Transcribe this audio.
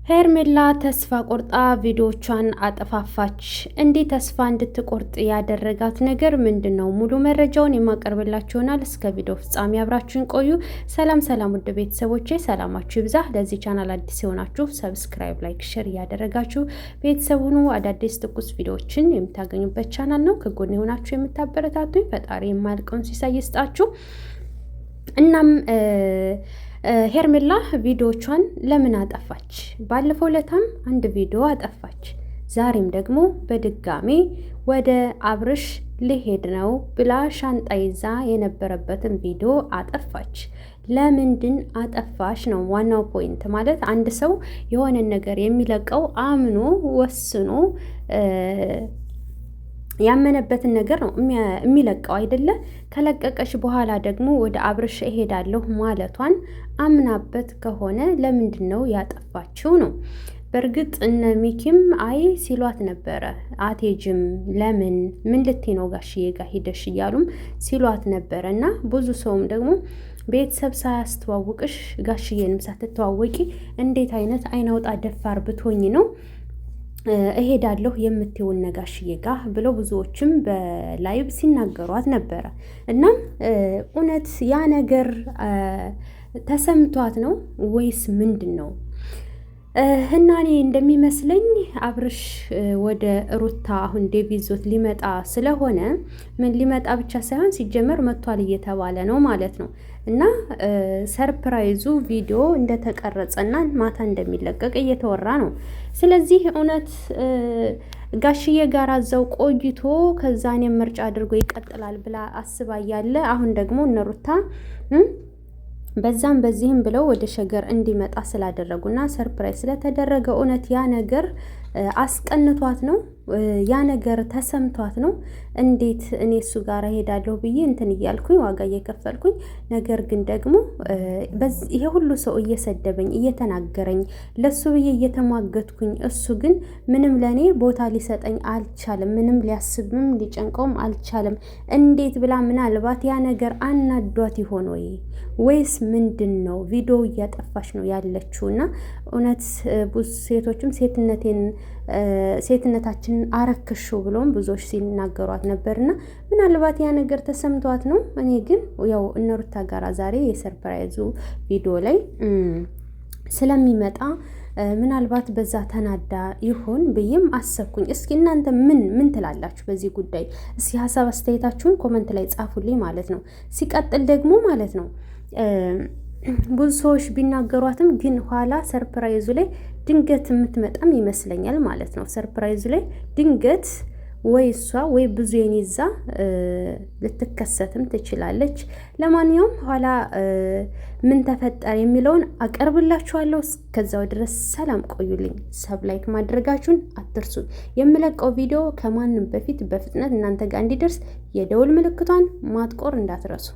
ሄርሜላ ተስፋ ቆርጣ ቪዲዮቿን አጠፋፋች። እንዲህ ተስፋ እንድትቆርጥ ያደረጋት ነገር ምንድን ነው? ሙሉ መረጃውን የማቀርብላችሁ ይሆናል። እስከ ቪዲዮ ፍጻሜ አብራችሁን ቆዩ። ሰላም ሰላም፣ ውድ ቤተሰቦቼ ሰላማችሁ ይብዛ። ለዚህ ቻናል አዲስ የሆናችሁ ሰብስክራይብ፣ ላይክ፣ ሼር እያደረጋችሁ ቤተሰብ ሁኑ። አዳዲስ ትኩስ ቪዲዮዎችን የምታገኙበት ቻናል ነው። ከጎን የሆናችሁ የምታበረታቱኝ ፈጣሪ የማያልቀውን ሲሳይ ይስጣችሁ። እናም ሄርሜላ ቪዲዮቿን ለምን አጠፋች? ባለፈው ለታም አንድ ቪዲዮ አጠፋች። ዛሬም ደግሞ በድጋሜ ወደ አብርሽ ልሄድ ነው ብላ ሻንጣ ይዛ የነበረበትን ቪዲዮ አጠፋች። ለምንድን አጠፋሽ ነው ዋናው ፖይንት። ማለት አንድ ሰው የሆነን ነገር የሚለቀው አምኖ ወስኖ ያመነበትን ነገር ነው የሚለቀው አይደለ? ከለቀቀሽ በኋላ ደግሞ ወደ አብርሽ እሄዳለሁ ማለቷን አምናበት ከሆነ ለምንድን ነው ያጠፋችው ነው። በእርግጥ እነ ሚኪም አይ ሲሏት ነበረ፣ አትሄጂም ለምን ምን ልትይ ነው ጋሽዬ ጋር ሂደሽ እያሉም ሲሏት ነበረ። እና ብዙ ሰውም ደግሞ ቤተሰብ ሳያስተዋውቅሽ ጋሽዬንም ሳትተዋወቂ እንዴት አይነት አይናውጣ ደፋር ብትሆኝ ነው እሄዳለሁ የምትይውን ነጋሽዬ ጋ ብለው ብዙዎችም በላይቭ ሲናገሯት ነበረ። እናም እውነት ያ ነገር ተሰምቷት ነው ወይስ ምንድን ነው? እና እኔ እንደሚመስለኝ አብርሽ ወደ ሩታ አሁን ዴቪ ይዞት ሊመጣ ስለሆነ ምን ሊመጣ ብቻ ሳይሆን ሲጀመር መጥቷል እየተባለ ነው ማለት ነው። እና ሰርፕራይዙ ቪዲዮ እንደተቀረጸና ማታ እንደሚለቀቅ እየተወራ ነው። ስለዚህ እውነት ጋሽዬ ጋር አዛው ቆይቶ ከዛ እኔም ምርጫ አድርጎ ይቀጥላል ብላ አስባ እያለ አሁን ደግሞ እነ ሩታ በዛም በዚህም ብለው ወደ ሸገር እንዲመጣ ስላደረጉና ሰርፕራይዝ ስለተደረገ እውነት ያ ነገር አስቀንቷት ነው? ያ ነገር ተሰምቷት ነው? እንዴት እኔ እሱ ጋር ሄዳለሁ ብዬ እንትን እያልኩኝ ዋጋ እየከፈልኩኝ፣ ነገር ግን ደግሞ ይሄ ሁሉ ሰው እየሰደበኝ እየተናገረኝ ለሱ ብዬ እየተሟገትኩኝ፣ እሱ ግን ምንም ለኔ ቦታ ሊሰጠኝ አልቻለም። ምንም ሊያስብም ሊጨንቀውም አልቻለም። እንዴት ብላ ምናልባት ያ ነገር አናዷት ይሆን ወይስ ምንድን ነው? ቪዲዮ እያጠፋች ነው ያለችው። እና እውነት ብዙ ሴቶችም ሴትነታችንን አረክሹ ብሎም ብዙዎች ሲናገሯት ነበርና ምናልባት ያ ነገር ተሰምቷት ነው። እኔ ግን ያው እነ ሩታ ጋራ ዛሬ የሰርፕራይዙ ቪዲዮ ላይ ስለሚመጣ ምናልባት በዛ ተናዳ ይሆን ብዬም አሰብኩኝ። እስኪ እናንተ ምን ትላላችሁ በዚህ ጉዳይ? እስኪ ሀሳብ አስተያየታችሁን ኮመንት ላይ ጻፉልኝ ማለት ነው። ሲቀጥል ደግሞ ማለት ነው ብዙ ሰዎች ቢናገሯትም ግን ኋላ ሰርፕራይዙ ላይ ድንገት የምትመጣም ይመስለኛል ማለት ነው። ሰርፕራይዙ ላይ ድንገት ወይ እሷ ወይ ብዙ ይዛ ልትከሰትም ትችላለች። ለማንኛውም ኋላ ምን ተፈጠረ የሚለውን አቀርብላችኋለሁ። እስከዛው ድረስ ሰላም ቆዩልኝ። ሰብ ላይክ ማድረጋችሁን አትርሱ። የምለቀው ቪዲዮ ከማንም በፊት በፍጥነት እናንተ ጋር እንዲደርስ የደውል ምልክቷን ማጥቆር እንዳትረሱ።